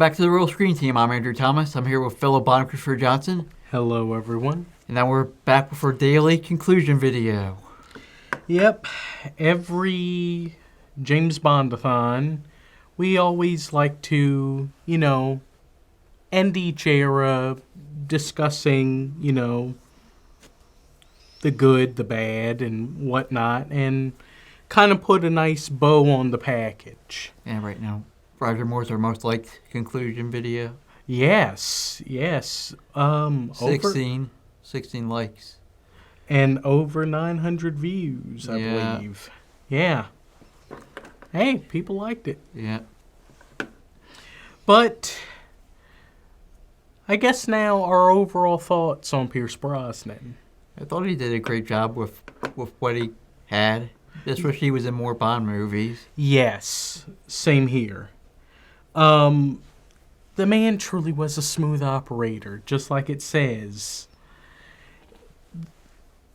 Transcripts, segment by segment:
back to the Royal Screen Team. I'm Andrew Thomas. I'm here with fellow Bond Christopher Johnson. Hello, everyone. And now we're back with our daily conclusion video. Yep, every James Bondathon, we always like to, end each era discussing, the good, the bad, and whatnot, and kind of put a nice bow on the package. And right now, Roger Moore's our most liked conclusion video. Yes. 16 likes. And over 900 views, I believe. Yeah. Hey, people liked it. Yeah. But I guess now our overall thoughts on Pierce Brosnan. I thought he did a great job with what he had. Just wish he was in more Bond movies. Yes, same here. The man truly was a smooth operator, just like it says.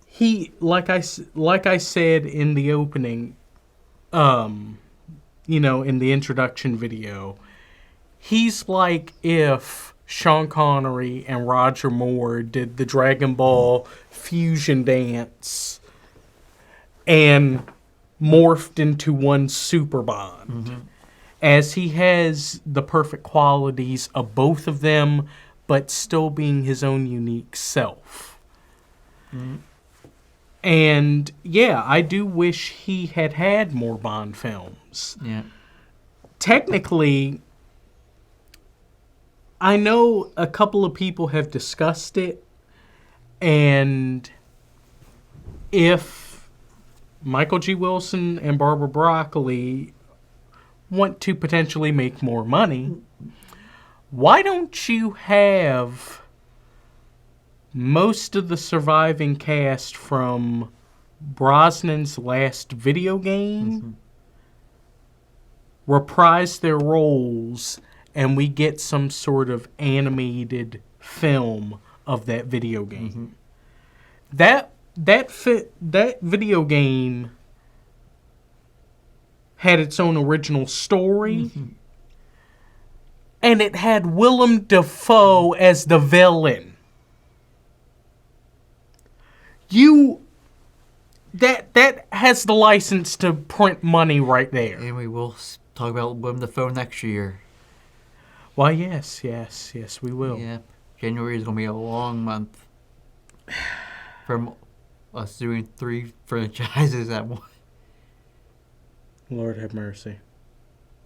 He, like I said in the opening, in the introduction video, he's like if Sean Connery and Roger Moore did the Dragon Ball fusion dance and morphed into one Super Bond. Mm-hmm. As he has the perfect qualities of both of them, but still being his own unique self. Mm-hmm. And, I do wish he had more Bond films. Yeah. Technically, I know a couple of people have discussed it, and if Michael G. Wilson and Barbara Broccoli want to potentially make more money, why don't you have most of the surviving cast from Brosnan's last video game reprise their roles, and we get some sort of animated film of that video game? That video game had its own original story, and it had Willem Dafoe as the villain. That has the license to print money right there. And we will talk about Willem Dafoe next year. Well, yes, we will. Yeah, January is going to be a long month from us doing 3 franchises at once. Lord have mercy.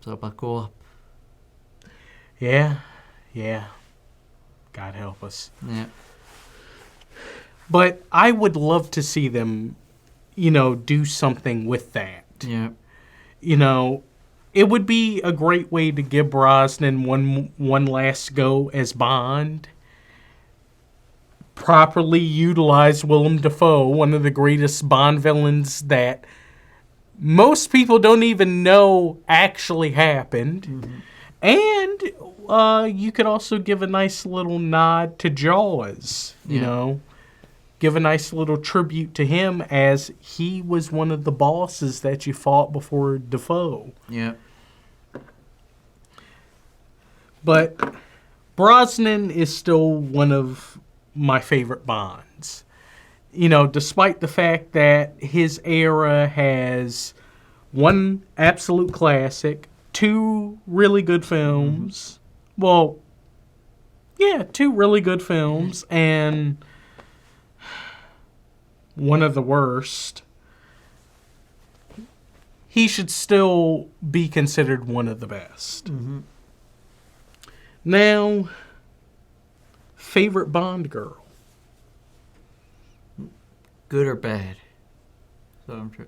So buckle up. Yeah. God help us. Yeah. But I would love to see them, do something with that. Yeah. It would be a great way to give Brosnan one last go as Bond. Properly utilize Willem Dafoe, one of the greatest Bond villains that most people don't even know actually happened. Mm-hmm. And you could also give a nice little nod to Jaws, Give a nice little tribute to him, as he was one of the bosses that you fought before Dafoe. Yeah. But Brosnan is still one of my favorite Bonds. Despite the fact that his era has one absolute classic, 2 really good films. Mm-hmm. Well, 2 really good films, and one of the worst. He should still be considered one of the best. Mm-hmm. Now, favorite Bond girl. Good or bad? So I'm sure.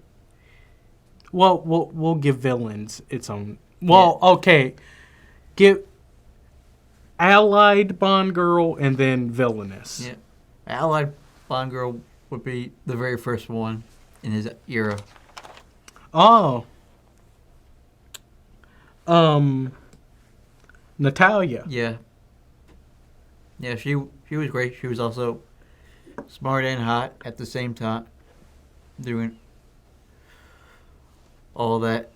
Well, we'll give villains its own. Well, okay. Give allied Bond girl and then villainous. Yeah. Allied Bond girl would be the very first one in his era. Oh. Natalia. Yeah. Yeah, she was great. She was also smart and hot at the same time, doing all that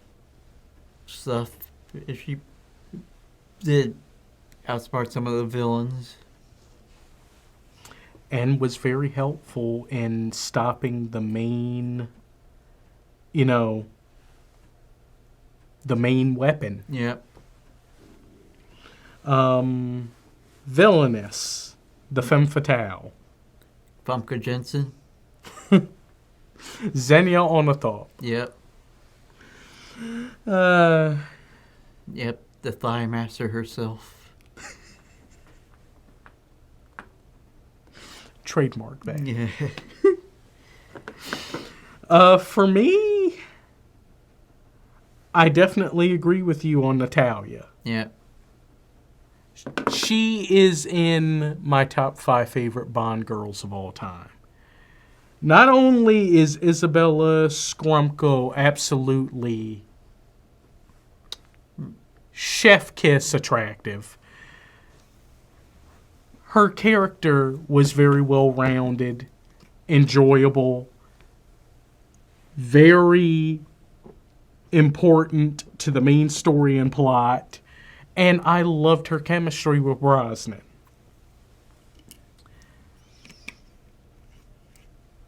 stuff. She did outsmart some of the villains. And was very helpful in stopping the main, the main weapon. Yep. Villainous, the femme fatale. Famke Jensen. Xenia Onatopp. Yep. Uh, Yep. The Thigh Master herself. Trademark that. Yeah. For me, I definitely agree with you on Natalia. Yeah. She is in my top 5 favorite Bond girls of all time. Not only is Isabella Skrumko absolutely chef kiss attractive, her character was very well rounded, enjoyable, very important to the main story and plot, and I loved her chemistry with Brosnan.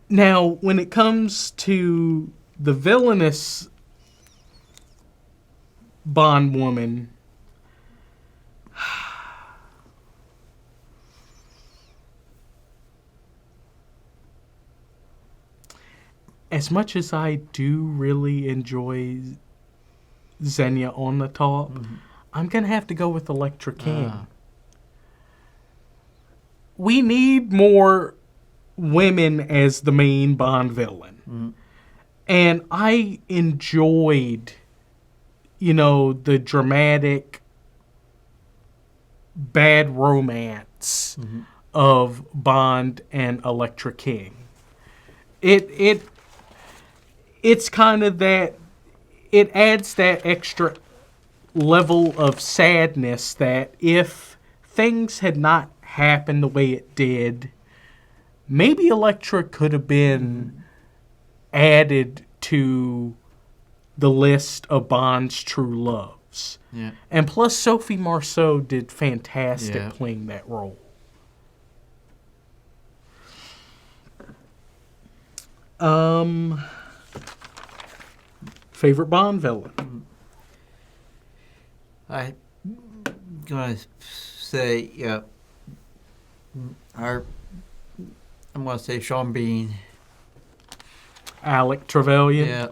Now, when it comes to the villainous Bond woman, as much as I do really enjoy Xenia Onatopp, I'm going to have to go with Electra King. We need more women as the main Bond villain. And I enjoyed, the dramatic bad romance of Bond and Electra King. It's kind of that, it adds that extra level of sadness that if things had not happened the way it did, maybe Electra could have been added to the list of Bond's true loves. Yeah. And plus, Sophie Marceau did fantastic playing that role. Favorite Bond villain? I'm gonna say, I'm gonna say Sean Bean. Alec Trevelyan? Yeah.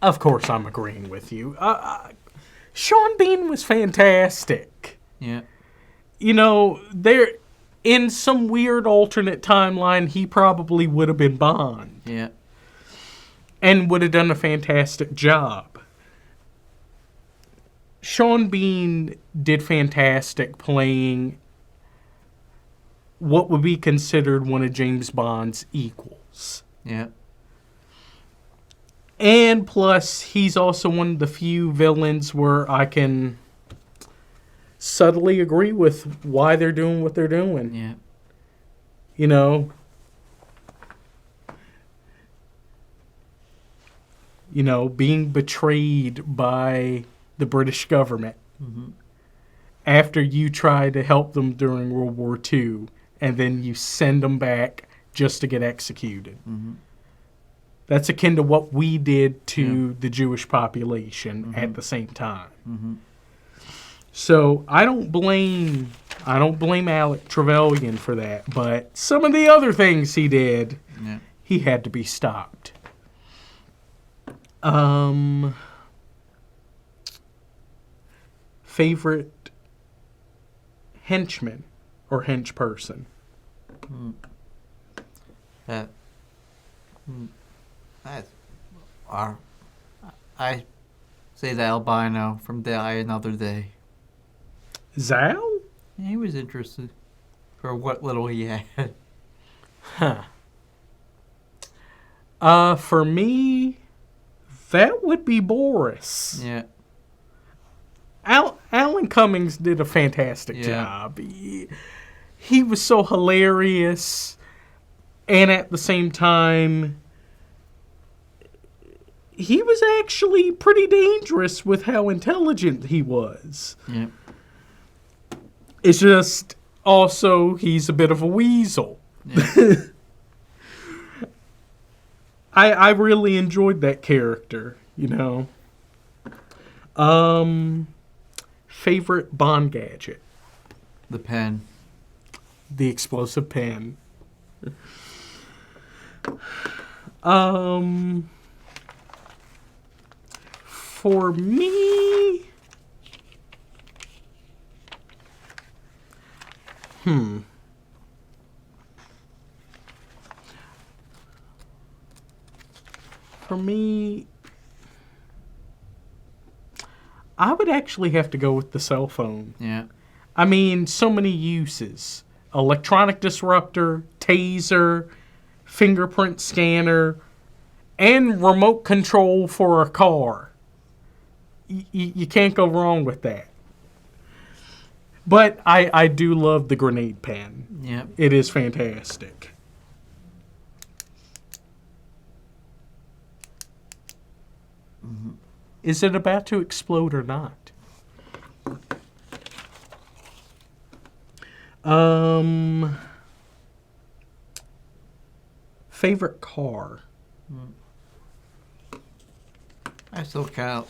Of course I'm agreeing with you. Sean Bean was fantastic. Yeah. There, in some weird alternate timeline, he probably would have been Bond. Yeah. And would have done a fantastic job. Sean Bean did fantastic playing what would be considered one of James Bond's equals. Yeah. And plus, he's also one of the few villains where I can subtly agree with why they're doing what they're doing. Yeah. Being betrayed by the British government after you try to help them during World War II, and then you send them back just to get executed. That's akin to what we did to the Jewish population at the same time. So I don't blame Alec Trevelyan for that, but some of the other things he did, he had to be stopped. Favorite henchman or hench person? I say the albino from Die Another Day. Zal? He was interested for what little he had. For me, that would be Boris. Yeah. Alan Cummings did a fantastic job. He was so hilarious, and at the same time, he was actually pretty dangerous with how intelligent he was. Yeah. It's just also he's a bit of a weasel. Yeah. I really enjoyed that character, you know. Favorite Bond gadget? The pen. The explosive pen. For me, For me, I would actually have to go with the cell phone. Yeah. I mean, so many uses. Electronic disruptor, taser, fingerprint scanner, and remote control for a car. You can't go wrong with that. But I do love the grenade pen. Yeah. It is fantastic. Is it about to explode or not? Favorite car? I still count.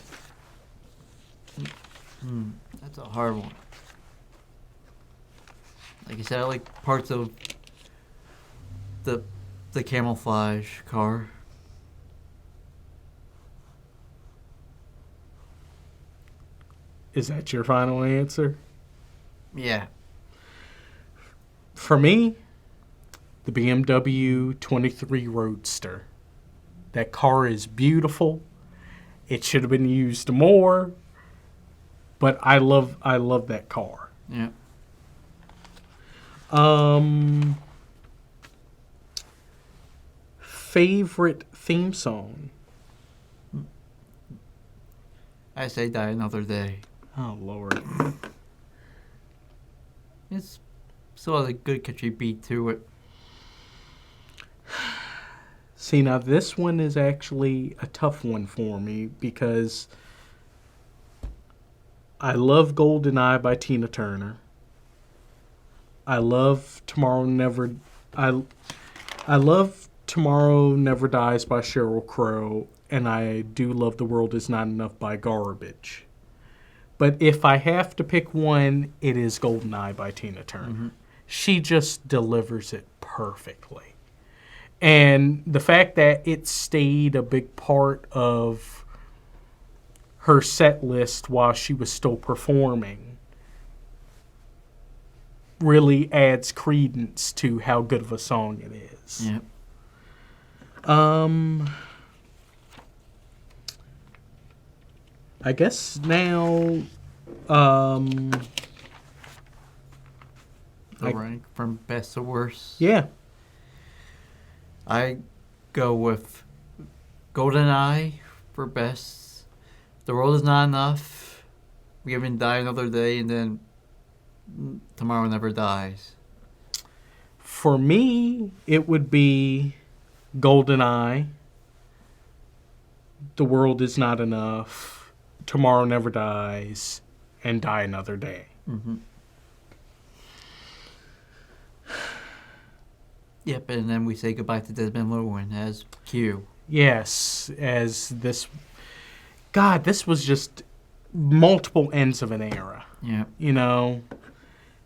That's a hard one. Like I said, I like parts of the camouflage car. Is that your final answer? Yeah. For me, the BMW 23 Roadster. That car is beautiful. It should have been used more, but I love that car. Yeah. Favorite theme song? I say Die Another Day. Oh Lord. It's still has a good catchy beat to it. See, now this one is actually a tough one for me because I love GoldenEye by Tina Turner. I love Tomorrow Never Dies by Sheryl Crow, and I do love The World Is Not Enough by Garbage. But if I have to pick one, it is GoldenEye by Tina Turner. Mm-hmm. She just delivers it perfectly. And the fact that it stayed a big part of her set list while she was still performing really adds credence to how good of a song it is. Yep. I guess now Rank from best to worst. Yeah. I go with GoldenEye for best. The World Is Not Enough. We Haven't Die Another Day, and then Tomorrow Never Dies. For me, it would be GoldenEye, The World Is Not Enough, Tomorrow Never Dies, and Die Another Day. Mm-hmm. Yep, and then we say goodbye to Desmond Llewellyn as Q. Yes, as this... God, this was just multiple ends of an era. Yeah. You know,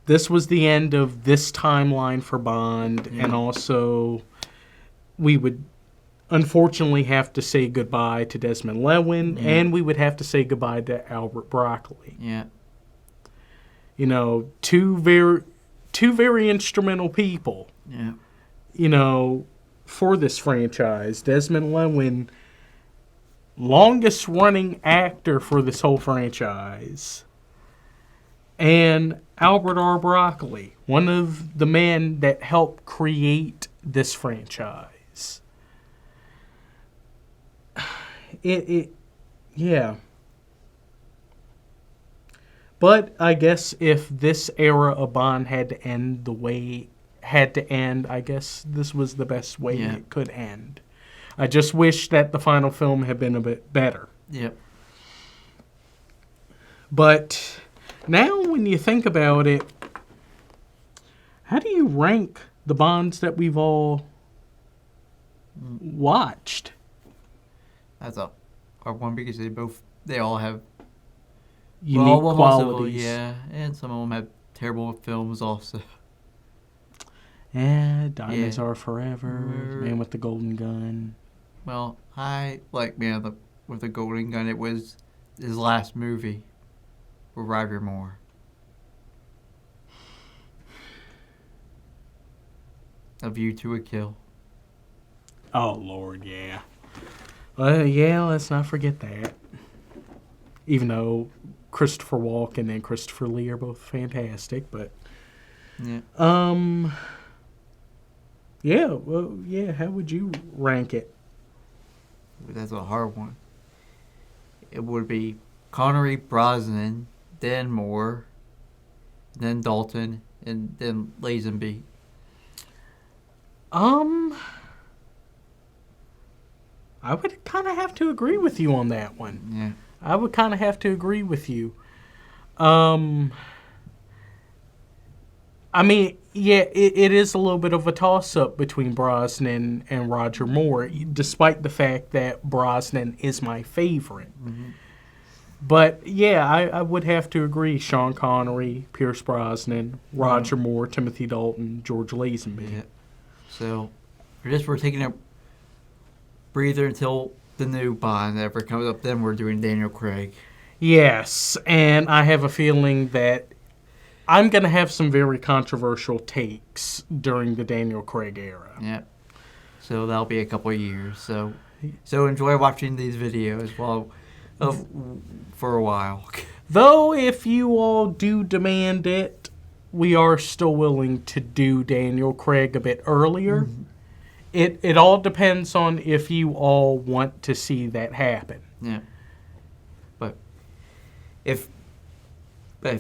this was the end of this timeline for Bond, and also we would unfortunately have to say goodbye to Desmond Llewellyn, and we would have to say goodbye to Albert Broccoli. Yeah. You know, two very instrumental people. Yeah. You know, for this franchise. Desmond Llewellyn, longest running actor for this whole franchise. And Albert R. Broccoli, one of the men that helped create this franchise. Yeah. But I guess if this era of Bond had to end the way had to end, I guess this was the best way it could end. I just wish that the final film had been a bit better. Yep. But now when you think about it, How do you rank the Bonds that we've all watched? That's a hard one because they all have Unique most qualities. yeah, and some of them have terrible films also. Yeah, Diamonds Yeah. Are Forever, Man with the Golden Gun. Well, I like with the Golden Gun. It was his last movie with Roger Moore. A View to a Kill. Oh, Lord, yeah. Yeah, let's not forget that. Even though Christopher Walken and Christopher Lee are both fantastic, but... Yeah. Yeah, well, yeah, how would you rank it? That's a hard one. It would be Connery, Brosnan, then Moore, then Dalton, and then Lazenby. I would kind of have to agree with you on that one. Yeah. I would kind of have to agree with you. I mean, yeah, it is a little bit of a toss-up between Brosnan and Roger Moore, despite the fact that Brosnan is my favorite. Mm-hmm. But, yeah, I would have to agree. Sean Connery, Pierce Brosnan, Roger Moore, Timothy Dalton, George Lazenby. Yeah. So, for this, we're taking a breather until the new Bond ever comes up. Then we're doing Daniel Craig. Yes, and I have a feeling that I'm going to have some very controversial takes during the Daniel Craig era. Yeah. So that'll be a couple of years. So enjoy watching these videos for a while. Though if you all do demand it, we are still willing to do Daniel Craig a bit earlier. Mm-hmm. It all depends on if you all want to see that happen. Yeah. But if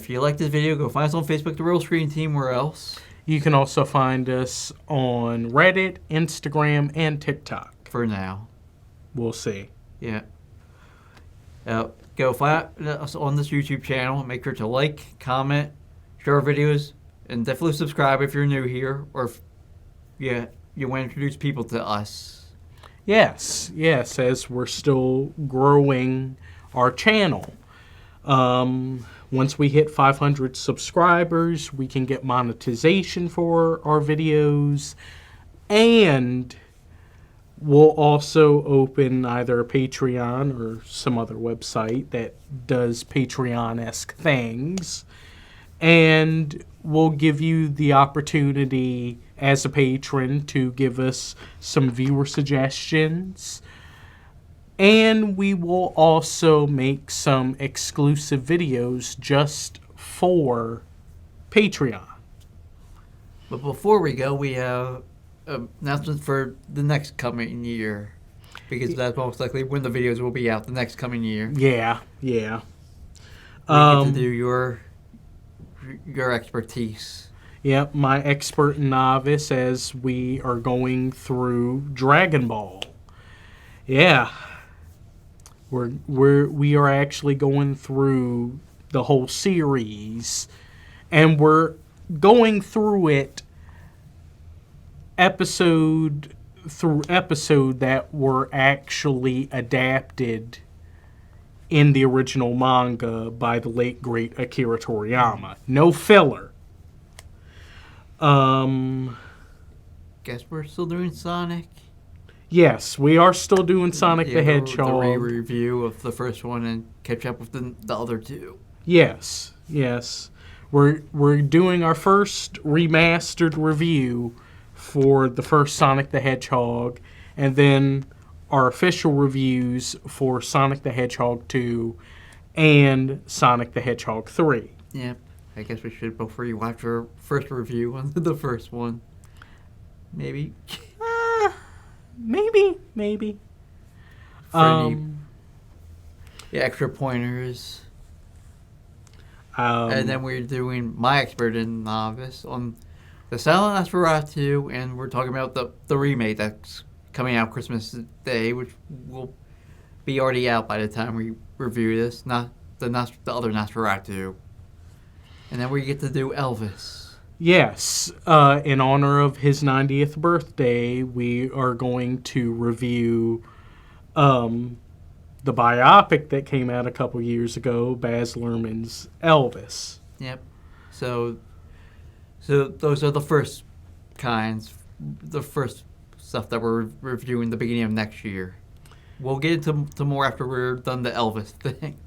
you like this video, go find us on Facebook, The Real Screen Team. Where else? You can also find us on Reddit, Instagram, and TikTok. For now. We'll see. Yeah. Go find us on this YouTube channel. Make sure to like, comment, share our videos, and definitely subscribe if you're new here, or if you want to introduce people to us. Yes, as we're still growing our channel. Once we hit 500 subscribers, we can get monetization for our videos, and we'll also open either a Patreon or some other website that does Patreon-esque things, and we'll give you the opportunity as a patron to give us some viewer suggestions. And we will also make some exclusive videos just for Patreon. But before we go, we have announcements for the next coming year. Because that's most likely when the videos will be out the next coming year. Yeah. We get to do your expertise. Yep, my expert novice as we are going through Dragon Ball. Yeah. We are actually going through the whole series, and we're going through it episode through episode that were actually adapted in the original manga by the late great Akira Toriyama. No filler. Guess we're still doing Sonic. Yes, we are still doing Sonic the Hedgehog. The re-review of the first one and catch up with the other two. Yes. We're doing our first remastered review for the first Sonic the Hedgehog, and then our official reviews for Sonic the Hedgehog 2 and Sonic the Hedgehog 3. Yep. I guess we should both rewatch our first review on the first one. Maybe. Maybe. Extra pointers. And And then we're doing my expert and novice on the Silent Nosferatu, and we're talking about the remake that's coming out Christmas Day, which will be already out by the time we review this. Not the other Nosferatu. And then we get to do Elvis. Yes, in honor of his 90th birthday, we are going to review the biopic that came out a couple years ago, Baz Luhrmann's Elvis. Yep. So those are the first kinds, the first stuff that we're reviewing the beginning of next year. We'll get into more after we're done the Elvis thing.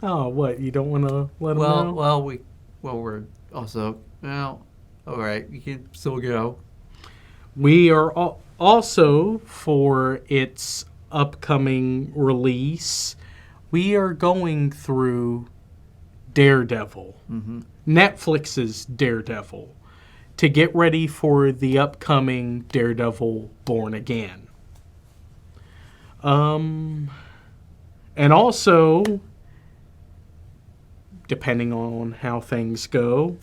Oh, what? You don't want to let them know? We're also, all right, you can still go. We are also, for its upcoming release, we are going through Daredevil, Netflix's Daredevil, to get ready for the upcoming Daredevil Born Again. And also, depending on how things go,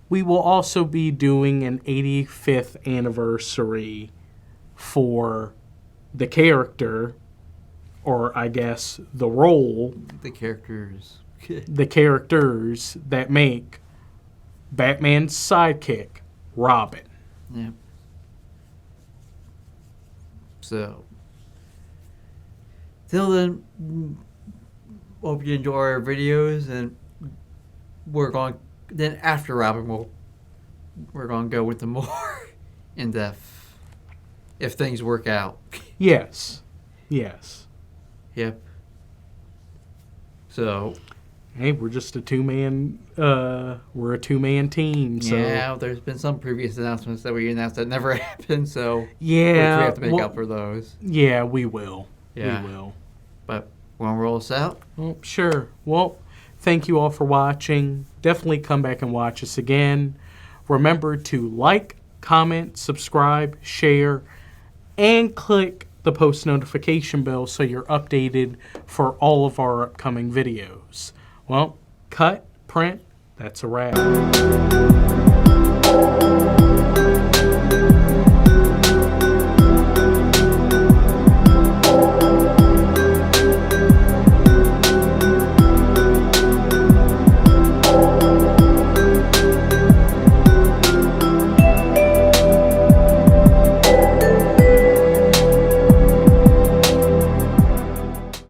we will also be doing an 85th anniversary for the character, or I guess the role, The characters. the characters that make Batman's sidekick, Robin. Yep. So, till then, hope you enjoy our videos, and then after Robin, we're going to go into more in depth if things work out. Yes. Yep. So, Hey, we're just a two-man team. So yeah, there's been some previous announcements that we announced that never happened, so yeah, we have to make up for those. Yeah, we will. Yeah. We will. But want to roll us out? Well, sure. Well, thank you all for watching. Definitely come back and watch us again. Remember to like, comment, subscribe, share, and click the post notification bell so you're updated for all of our upcoming videos. Well, cut, print, that's a wrap.